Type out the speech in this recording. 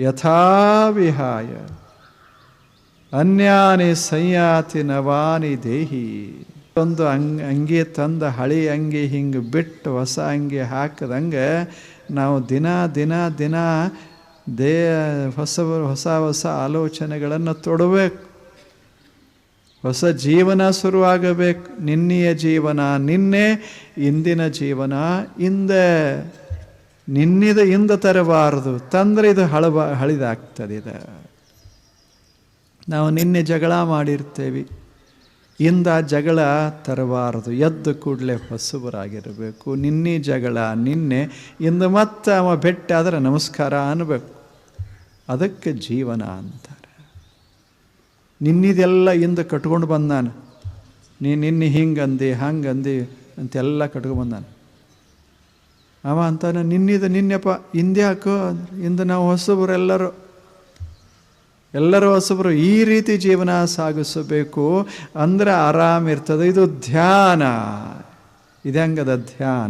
ಯಥಾ ವಿಹಾಯ ಅನ್ಯಾನಿ ಸಂಯಾತಿ ನವಾನಿ ದೇಹಿ. ಒಂದು ಅಂಗಿ ತಂದ ಹಳಿ ಅಂಗಿ ಹಿಂಗೆ ಬಿಟ್ಟು ಹೊಸ ಅಂಗಿ ಹಾಕದಂಗೆ ನಾವು ದಿನ ದಿನ ದಿನ ಹೊಸ ಹೊಸ ಆಲೋಚನೆಗಳನ್ನು ತೊಡಬೇಕು. ಹೊಸ ಜೀವನ ಶುರುವಾಗಬೇಕು. ನಿನ್ನೆಯ ಜೀವನ ನಿನ್ನೆ, ಇಂದಿನ ಜೀವನ ಇಂದ ತರಬಾರದು. ತಂದರೆ ಇದು ಹಳಿದಾಗ್ತದೆ. ನಾವು ನಿನ್ನೆ ಜಗಳ ಮಾಡಿರ್ತೇವೆ, ಇಂದ ಜಗಳ ತರಬಾರದು. ಎದ್ದು ಕೂಡಲೇ ಹೊಸಬರಾಗಿರಬೇಕು. ನಿನ್ನೆ ಜಗಳ ನಿನ್ನೆ, ಇಂದು ಮತ್ತೆ ಅವ ಭೇಟಿಯಾದರೆ ನಮಸ್ಕಾರ ಅನ್ನಬೇಕು. ಅದಕ್ಕೆ ಜೀವನ ಅಂತಾರೆ. ನಿನ್ನಿದೆಲ್ಲ ಇಂದ ಕಟ್ಕೊಂಡು ಬಂದಾನ. ನಿನ್ನೆ ಹಿಂಗಂದು ಹಂಗಂದು ಅಂತೆಲ್ಲ ಕಟ್ಕೊಂಡು ಬಂದಾನ. ಅವ ಅಂತಾನೆ ನಿನ್ನೆಪ್ಪ ಇಂದ್ಯಾಕೋ, ಇಂದು ನಾವು ಹೊಸಬರು, ಎಲ್ಲರೂ ಹೊಸಬರು. ಈ ರೀತಿ ಜೀವನ ಸಾಗಿಸಬೇಕು ಅಂದರೆ ಆರಾಮಿರ್ತದೆ. ಇದು ಧ್ಯಾನ. ಇದಂಗದ ಧ್ಯಾನ.